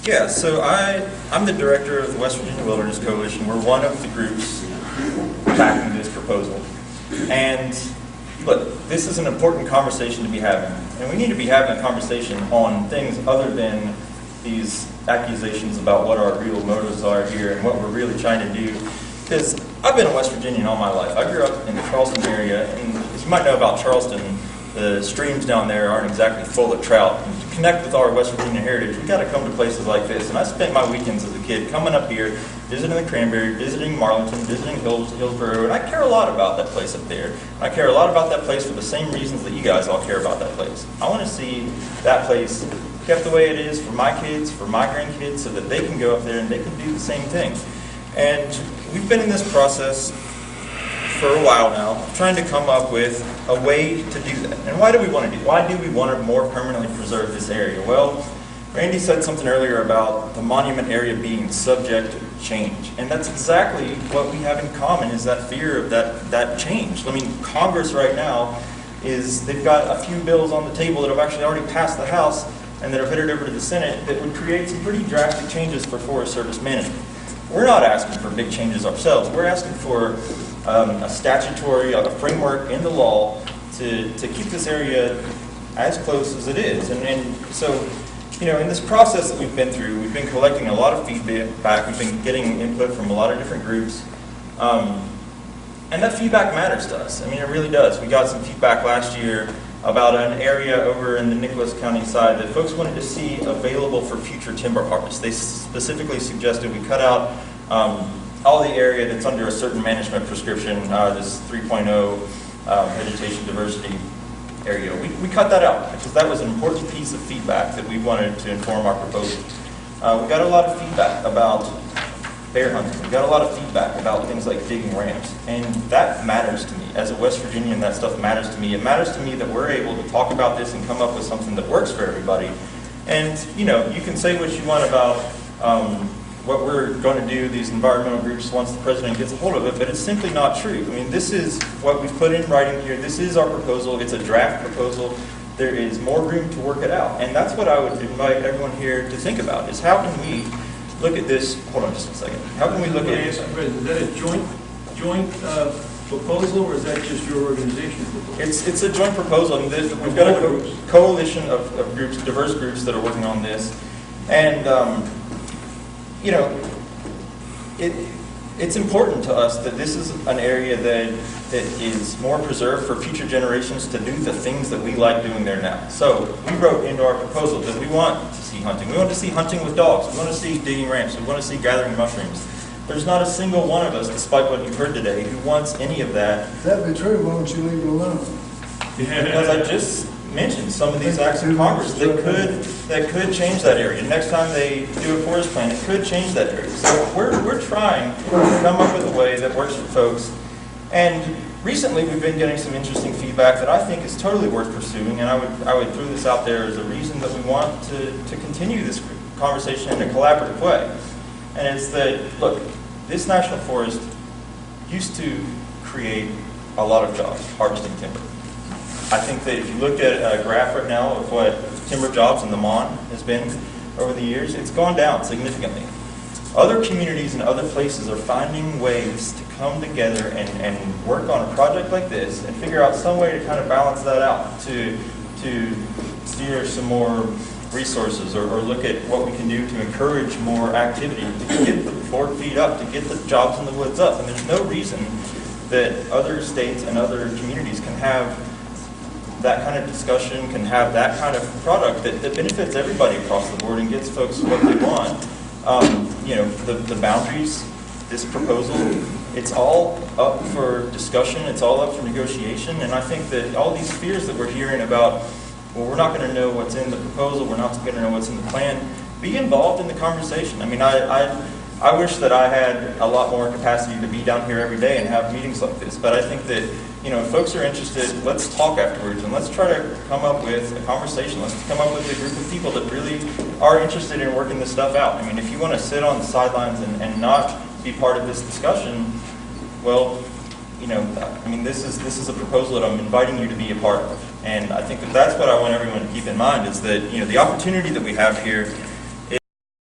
Yeah, so I'm the director of the West Virginia Wilderness Coalition. We're one of the groups backing this proposal. And look, this is an important conversation to be having. And we need to be having a conversation on things other than these accusations about what our real motives are here and what we're really trying to do. Because I've been a West Virginian all my life. I grew up in the Charleston area, and as you might know about Charleston, the streams down there aren't exactly full of trout. And to connect with our West Virginia heritage, we've got to come to places like this. And I spent my weekends as a kid coming up here, visiting the Cranberry, visiting Marlington, visiting Hillsborough, and I care a lot about that place up there. I care a lot about that place for the same reasons that you guys all care about that place. I want to see that place kept the way it is for my kids, for my grandkids, so that they can go up there and they can do the same thing. And we've been in this process for a while now, trying to come up with a way to do that. And why do we want to do? Why do we want to more permanently preserve this area? Well, Randy said something earlier about the monument area being subject to change. And that's exactly what we have in common, is that fear of that change. I mean, Congress right now they've got a few bills on the table that have actually already passed the House and that are headed over to the Senate that would create some pretty drastic changes for Forest Service management. We're not asking for big changes ourselves. We're asking for a statutory, a framework in the law to keep this area as close as it is. And so, you know, in this process that we've been through, we've been collecting a lot of feedback. We've been getting input from a lot of different groups. And that feedback matters to us. I mean, it really does. We got some feedback last year about an area over in the Nicholas County side that folks wanted to see available for future timber harvest. They specifically suggested we cut out all the area that's under a certain management prescription, this 3.0 vegetation diversity area. We cut that out because that was an important piece of feedback that we wanted to inform our proposal. We got a lot of feedback about bear hunting. We got a lot of feedback about things like digging ramps, and that matters to me. As a West Virginian, that stuff matters to me. It matters to me that we're able to talk about this and come up with something that works for everybody. And, you know, you can say what you want about what we're going to do, these environmental groups, once the president gets a hold of it, but it's simply not true. I mean, this is what we've put in writing here. This is our proposal. It's a draft proposal. There is more room to work it out. And that's what I would invite everyone here to think about, is how can we look at this. Hold on just a second. How can we look at this? Is that a joint proposal, or is that just your organization's proposal? It's a joint proposal. And we've got a coalition of groups, diverse groups that are working on this. And, you know, it's important to us that this is an area that is more preserved for future generations to do the things that we like doing there now. So we wrote into our proposal that we want to see hunting. We want to see hunting with dogs. We want to see digging ramps. We want to see gathering mushrooms. There's not a single one of us, despite what you've heard today, who wants any of that. If that be true, why don't you leave it alone? Because I just mentioned some of these acts of Congress that could change that area. Next time they do a forest plan, it could change that area. So we're trying to come up with a way that works for folks. And recently we've been getting some interesting feedback that I think is totally worth pursuing, and I would throw this out there as a reason that we want to continue this conversation in a collaborative way. And it's that, look, this national forest used to create a lot of jobs harvesting timber. I think that if you look at a graph right now of what timber jobs in the Mon has been over the years, it's gone down significantly. Other communities and other places are finding ways to come together and work on a project like this and figure out some way to kind of balance that out, to steer some more resources or look at what we can do to encourage more activity, to get the fork feet up, to get the jobs in the woods up. And there's no reason that other states and other communities can have that kind of discussion, can have that kind of product that benefits everybody across the board and gets folks what they want. You know, the boundaries, this proposal, it's all up for discussion, it's all up for negotiation, and I think that all these fears that we're hearing about, well, we're not going to know what's in the proposal, we're not going to know what's in the plan, be involved in the conversation. I mean, I wish that I had a lot more capacity to be down here every day and have meetings like this, but I think that, you know, if folks are interested, let's talk afterwards and let's try to come up with a conversation. Let's come up with a group of people that really are interested in working this stuff out. I mean, if you want to sit on the sidelines and not be part of this discussion, well, you know, I mean, this is a proposal that I'm inviting you to be a part of. And I think that that's what I want everyone to keep in mind, is that, you know, the opportunity that we have here